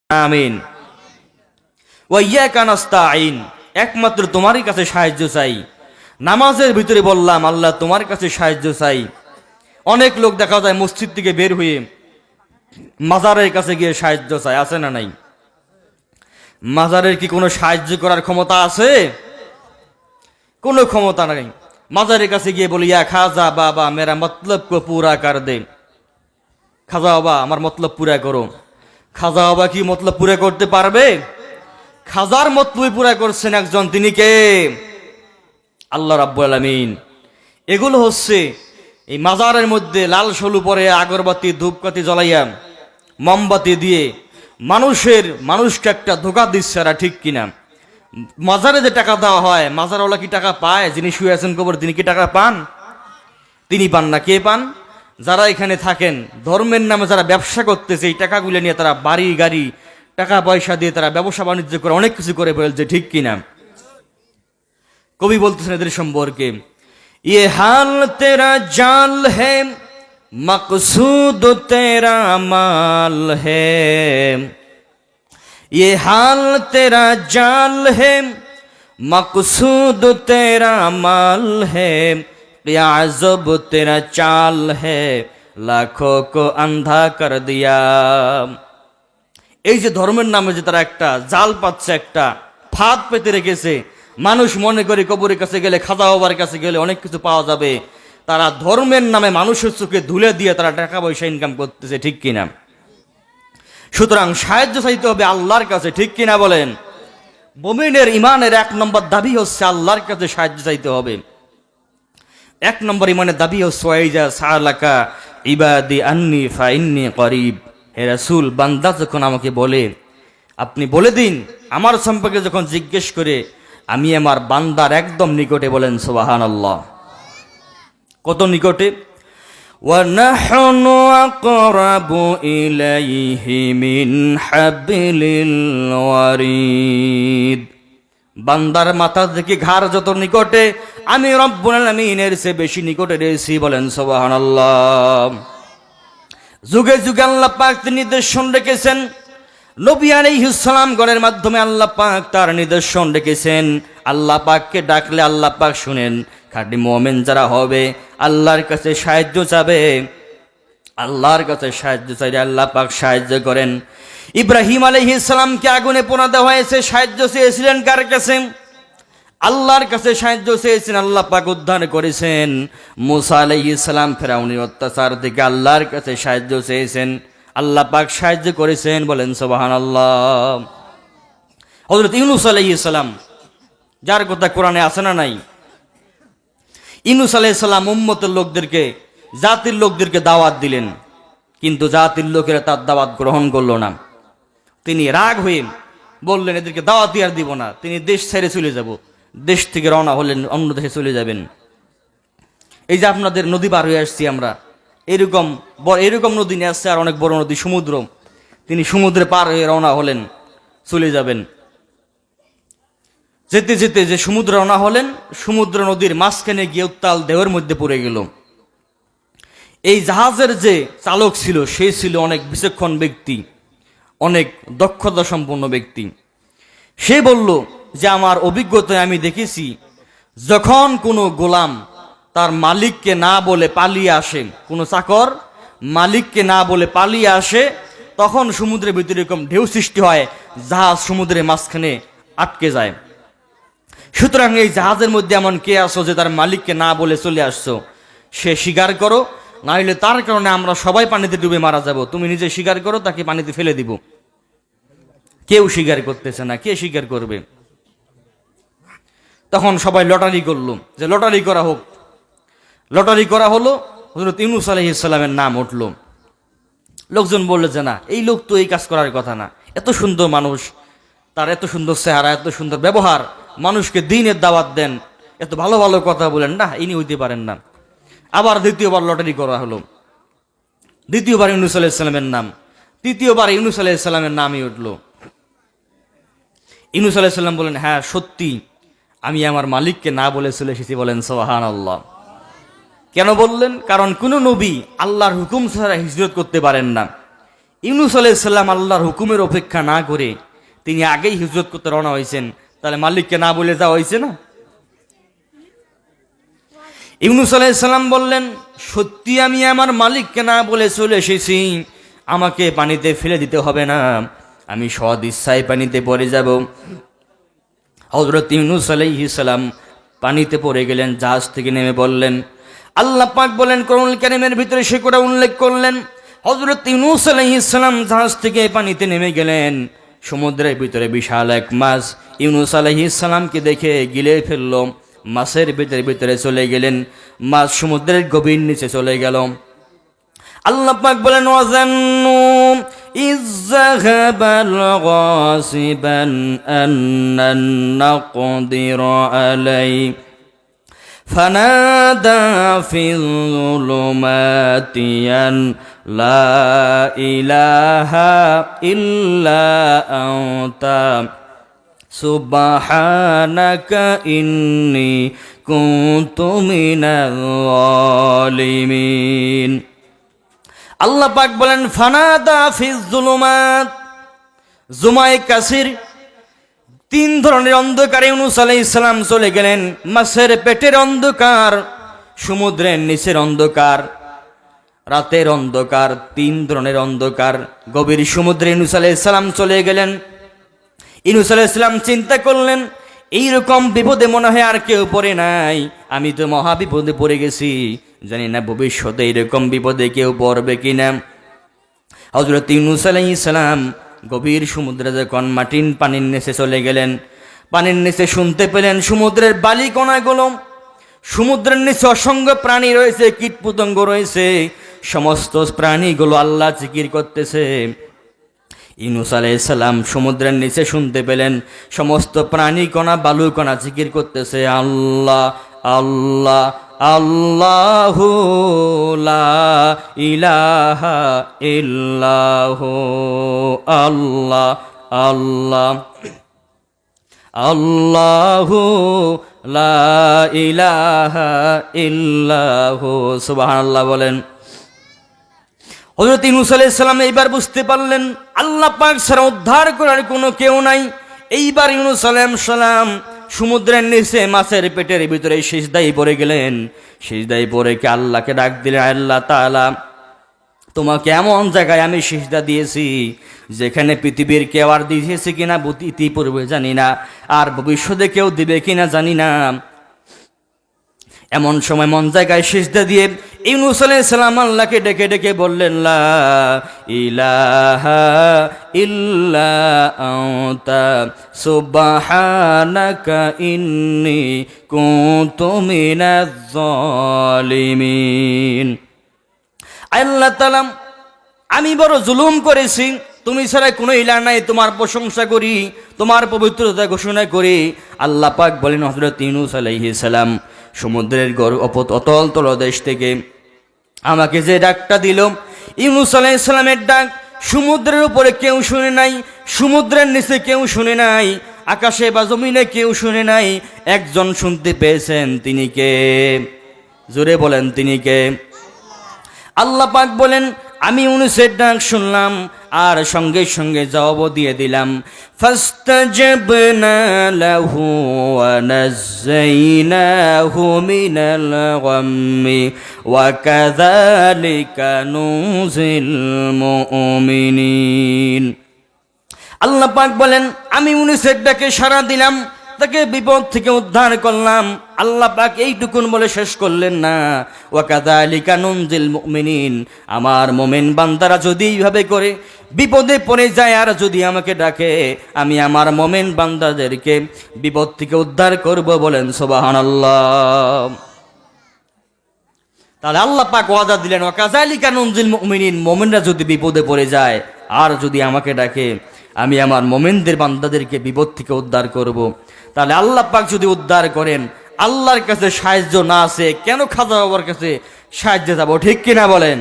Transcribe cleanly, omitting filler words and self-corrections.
আমিন। ওয়া ইয়াকা নাস্তাঈন, একমাত্র তোমারই কাছে সাহায্য চাই। নামাজের ভিতরে বললাম আল্লাহ তোমার কাছে সাহায্য চাই। অনেক লোক দেখা যায় মসজিদ থেকে বের হয়ে মাজারের কাছে গিয়ে সাহায্য চায়, আছে না নাই? মাজারের কি কোনো সাহায্য করার ক্ষমতা আছে? কোনো ক্ষমতা নাই। মাজারের কাছে গিয়ে বলি ইয়া খাজা বাবা মেরা মতলব কো পুরা কর দে, খাজা বাবা আমার মতলব পুরা করো। খাজা বাবা কি মতলব পুরা করতে পারবে? খাজার মতলব পুরা করছেন একজন, তিনি কে? আল্লাহ রাব্বুল আলামিন। এগুলো হচ্ছে এই মাজারের মধ্যে লাল সলু পরে আগরবাতি ধূপকাঠি জ্বলাইয়া মোমবাতি দিয়ে মানুষকে একটা ধোঁকা দিচ্ছে, এরা ঠিক কিনা? মাজারে যে টাকা দেওয়া হয়, মাজারওয়ালা কি টাকা পায়? যিনি শুয়ে আছেন কবর, তিনি কি টাকা পান? তিনি পান না। কে পান? যারা এখানে থাকেন, ধর্মের নামে যারা ব্যবসা করতেছে, এই টাকাগুলো নিয়ে তারা বাড়ি গাড়ি টাকা পয়সা দিয়ে তারা ব্যবসা বাণিজ্য করে অনেক কিছু করে ফেলছে, ঠিক কিনা? কবি বলতেছেন এদের সম্পর্কে, ये हाल तेरा जाल है मकसूद तेरा माल है, ये हाल तेरा जाल है मकसूद तेरा माल है, क्या अजब तेरा चाल है लाखों को अंधा कर दिया। এই যে ধর্মের নামে যে তারা একটা জাল পাচ্ছে, একটা ফাঁদ পেতে রেখেছে, মানুষ মনে করে কবরের কাছে গেলে, খাজা বাবার কাছে গেলে অনেক কিছু পাওয়া যাবে। তারা ধর্মের নামে মানুষের চোখে ধুলে দিয়ে তারা টাকা পয়সা ইনকাম করতেছে, ঠিক কিনা? সুতরাং সাহায্য চাইতে হবে আল্লাহর কাছে, ঠিক কিনা বলেন? মুমিনের ইমানের 1 নম্বর দাবি হচ্ছে আল্লাহর কাছে সাহায্য চাইতে হবে। 1 নম্বর ইমানের দাবি হচ্ছে ওয়াইজা সালাকা ইবাদি আন্নি ফাইন্নি করিব। হে রাসূল, বান্দা যখন আমাকে বলে, আপনি বলে দিন আমার সম্পর্কে যখন জিজ্ঞেস করে, আমি আমার বান্দার একদম নিকটে। বলেন সুবহানাল্লাহ। কত নিকটে? ওয়া নাহনু আকরাবু ইলাইহি মিন হাবলিল ওয়ারিদ। বান্দার মাথা থেকে ঘাড় যত নিকটে, আমি রব্বুল আলামিনের চেয়ে বেশি নিকটে রয়েছি। বলেন সুবহানাল্লাহ। যুগে যুগে আল্লাহ পাক তিনি নিদর্শন রেখেছেন, নবী আলাইহিস সালাম গণের মাধ্যমে আল্লাহ পাক তার নিদর্শন রেখেছেন। আল্লাহ পাককে ডাকলে আল্লাহ পাক শুনেন। খাঁটি মুমিন যারা হবে আল্লাহর কাছে সাহায্য চাবে, আল্লাহর কাছে সাহায্য চাইলে আল্লাহ পাক সাহায্য করেন। ইব্রাহিম আলাইহিস সালামকে আগুনে পোড়া দেওয়া হয়েছে, সাহায্য চেয়েছিলেন কার কাছে? আল্লাহর কাছে সাহায্য চেয়েছেন, আল্লাহ পাক উদ্ধার করেছেন। মুসা আলাইহিস সালাম ফেরাউনের অত্যাচার থেকে আল্লাহর কাছে সাহায্য চেয়েছেন, আল্লাহ পাক সাহায্য করেছেন। বলেন সুবহানাল্লাহ। হযরত ইউনূস আলাইহিস সালাম, যার কথা কোরআনে আছে না নাই? ইউনূস আলাইহিস সালাম উম্মতের লোকদেরকে, জাতির লোকদেরকে দাওয়াত দিলেন, কিন্তু জাতির লোকেরা তার দাওয়াত গ্রহণ করলো না। তিনি রাগ হয়ে বললেন, এদেরকে দাওয়াত আর দিব না, তিনি দেশ ছেড়ে চলে যাব। দেশ থেকে রওনা হলেন, অন্য দেশে চলে যাবেন। এই যে আপনাদের নদী পার হয়ে আসছি আমরা, এরকম নদী নিয়ে আসছে, আর অনেক বড় নদী সমুদ্র। তিনি সমুদ্রে পার হয়ে রওনা হলেন, চলে যাবেন। যেতে যেতে যে সমুদ্র রওনা হলেন, সমুদ্র নদীর মাঝখানে গিয়ে উত্তাল ঢেউয়ের মধ্যে পড়ে গেল। এই জাহাজের যে চালক ছিল, সে ছিল অনেক বিচক্ষণ ব্যক্তি, অনেক দক্ষতা সম্পন্ন ব্যক্তি। সে বলল যে আমার অভিজ্ঞতায় আমি দেখেছি, যখন কোনো গোলাম তার মালিককে না বলে পালিয়ে আসে, কোনো চাকর মালিককে না বলে পালিয়ে আসে, তখন সমুদ্রের ভিতরে এরকম ঢেউ সৃষ্টি হয়, জাহাজ সমুদ্রের মাঝখানে আটকে যায়। সুতরাং এই জাহাজের মধ্যে এমন কে আসো যে তার মালিককে না বলে চলে আসছো, সে স্বীকার করো, না হলে তার কারণে আমরা সবাই পানিতে ডুবে মারা যাব। তুমি নিজে স্বীকার করো, তাকে পানিতে ফেলে দিব। কেউ স্বীকার করতেছে না, কে স্বীকার করবে? তখন সবাই লটারি করলো যে লটারি করা হোক। লটারি করা হলো, হযরত ইউনূস আলাইহিস সালামের নাম উঠলো। লোকজন বললো যে না, এই লোক তো এই কাজ করার কথা না, এত সুন্দর মানুষ, তার এত সুন্দর চেহারা, এত সুন্দর ব্যবহার, মানুষকে দ্বীনের দাওয়াত দেন, এত ভালো ভালো কথা বলেন, না ইনি হইতে পারেন না। আবার দ্বিতীয়বার লটারি করা হলো, দ্বিতীয়বার ইউনূস আলাইহিস সালামের নাম, তৃতীয়বার ইউনূস আলাইহিস সালামের নামই উঠলো। ইউনূস আলাইহিস সালাম বলেন, হ্যাঁ সত্যি, আমি আমার মালিককে না বলে চলে এসেছি। বলেন সুবহানাল্লাহ। কেন বললেন? কারণ কোন নবী আল্লাহর হুকুম ছাড়া হিজরত করতে পারেন না। ইউনূস আলাইহিস সালাম আল্লাহর হুকুমের অপেক্ষা না করে তিনি আগেই হিজরত করতে রওনা হয়েছেন, তাহলে মালিককে না বলে যাওয়া হয়েছে না? ইউনূস আলাইহিস সালাম বললেন, সত্যি আমি আমার মালিককে না বলে চলে এসেছি, আমাকে পানিতে ফেলে দিতে হবে না, আমি সৎ ইচ্ছায় পানিতে পড়ে যাব। হযরত ইউনূস আলাইহিস সালাম পানিতে পড়ে গেলেন, জাহাজ থেকে নেমে বললেন। আল্লাহ পাক বলেন কোরআনুল কারীমের ভিতরে সে কথা উল্লেখ করলেন, হযরত ইউনূস আলাইহিস সালাম জাহাজ থেকে পানিতে নেমে গেলেন, সমুদ্রের ভিতরে বিশাল এক মাছ ইউনূস আলাইহিস সালামকে দেখে গিলে ফেলল, মাছের ভিতরে চলে গেলেন, মাছ সমুদ্রের গভীর নিচে চলে গেল। আল্লাহ পাক বলেন ওয়াজান্নু ইযযাহাবাল গাসিবান আন্নান নাকদির আলাই ফানাদা ফিল যুলুমাতি আন লা ইলাহা ইল্লা আনতা সুবহানাকা ইন্নী কুনতু মিনাল যালিমিন। আল্লাহ পাক বলেন ফানাদা ফিজ যুলুমাত, জুমায়ে কাসির, তিন ধরনের অন্ধকারে ইউনূস আলাইহিস সালাম চলে গেলেন। মাছের পেটের অন্ধকার, সমুদ্রের নিচের অন্ধকার, রাতের অন্ধকার, তিন ধরনের অন্ধকার। গভীর সমুদ্রে ইউনূস আলাইহিস সালাম চলে গেলেন। ইউনূস আলাইহিস সালাম চিন্তা করলেন, এইরকম বিপদে মনে হয় আর কেউ পড়ে নাই, আমি তো মহা বিপদে পড়ে গেছি, জানি না ভবিষ্যতে এরকম বিপদে কেউ পড়বে কিনা। হযরত ইউনূস আলাইহিস সালাম গভীর সমুদ্রে যখন মাটির পানির নিচে চলে গেলেন, পানির নিচে শুনতে পেলেন সমুদ্রের বালি কণাগুলো, সমুদ্রের নিচে অসংখ্য প্রাণী রয়েছে, কীটপতঙ্গ রয়েছে, সমস্ত প্রাণীগুলো আল্লাহ জিকির করতেছে। ইউনূস আলাইহিস সালাম সমুদ্রের নিচে শুনতে পেলেন সমস্ত প্রাণী কণা, বালু কণা জিকির করতেছে আল্লাহ আল্লাহ আল্লাহু লা ইলাহা ইল্লাহু আল্লাহ আল্লাহ আল্লাহু লা ইলাহা ইল্লাহু। সুবহানাল্লাহ বলেন। হযরত ইউনূস আলাইহিস সালাম এইবার বুঝতে পারলেন আল্লাহ পাক ছাড়া উদ্ধার করার কোনো কেউ নাই। এইবার ইউনূস আলাইহিস সালাম সমুদ্রের নিচে মাছের পেটের ভিতরে সিজদায় পড়ে গেলেন। সিজদায় পড়ে কি আল্লাহকে ডাক দিলেন, আল্লাহ তাআলা তোমাকে এমন জায়গায় আমি সিজদা দিয়েছি যেখানে পৃথিবীর কেউ আর দিয়েছে কিনা ইতিপূর্বে জানি না, আর ভবিষ্যতে কেউ দিবে কিনা জানি না। এমন সময় মন জায়গায় সিজদা দিয়ে ইউনূস আলাইহিস সালাম আল্লাহকে ডেকে ডেকে বললেন, লা ইলাহা ইল্লা আনতা সুবহানাকা ইন্নী কুনতু মিনাজ যালিমিন। আল্লাহ তাআলা আমি বড় জুলুম করেছি, তুমি ছাড়া কোনো ইলাহ নাই, তোমার প্রশংসা করি, তোমার পবিত্রতা ঘোষণা করি। আল্লাহ পাক বলেন হযরত ইউনূস আলাইহিস সালাম সমুদ্রের অতল তলদেশ থেকে আমাকে যে ডাকটা দিল, ইউনূস আলাইহিস সালামের ডাক সমুদ্রের উপরে কেউ শুনে নাই, সমুদ্রের নিচে কেউ শুনে নাই, আকাশে বা জমিনে কেউ শুনে নাই, একজন শুনতে পেয়েছেন, তিনি কে? জোরে বলেন, তিনি কে? আল্লাহ পাক বলেন আমি ইউনূসের ডাক শুনলাম আর সঙ্গে সঙ্গে জবাব দিয়ে দিলাম। ফাস্তাজাবনা লাহু ওয়া নাযাইনাহু মিনাল গাম্মি ওয়া কাযালিকা নুজিল মুমিনিন। আল্লাহ পাক বলেন আমি ইউনূসের ডাকে সাড়া দিলাম, তাকে বিপদ থেকে উদ্ধার করলাম। আল্লাহ পাক এইটুকুন বলে শেষ করলেন না, ওয়া কাযালিকা নুনজিল মুমিনিন, আমার মুমিন বান্দারা যদি এইভাবে করে বিপদে পড়ে যায় আর যদি আমাকে ডাকে, আমি আমার মুমিন বান্দাদেরকে বিপদ থেকে উদ্ধার করব। বলেন সুবহানাল্লাহ। তাহলে আল্লাহ পাক ওয়াদা দিলেন, ওয়া কাযালিকা নুনজিল মুমিনিন, মুমিনরা যদি বিপদে পড়ে যায় আর যদি আমাকে ডাকে, আমি আমার মুমিনদের বান্দাদেরকে বিপদ থেকে উদ্ধার করব। তাহলে আল্লাহ পাক যদি উদ্ধার করেন, আল্লাহর কাছে সাহায্য না আছে, কেন খাজা বাবার কাছে সাহায্য যাব? ঠিক কিনা বলেন?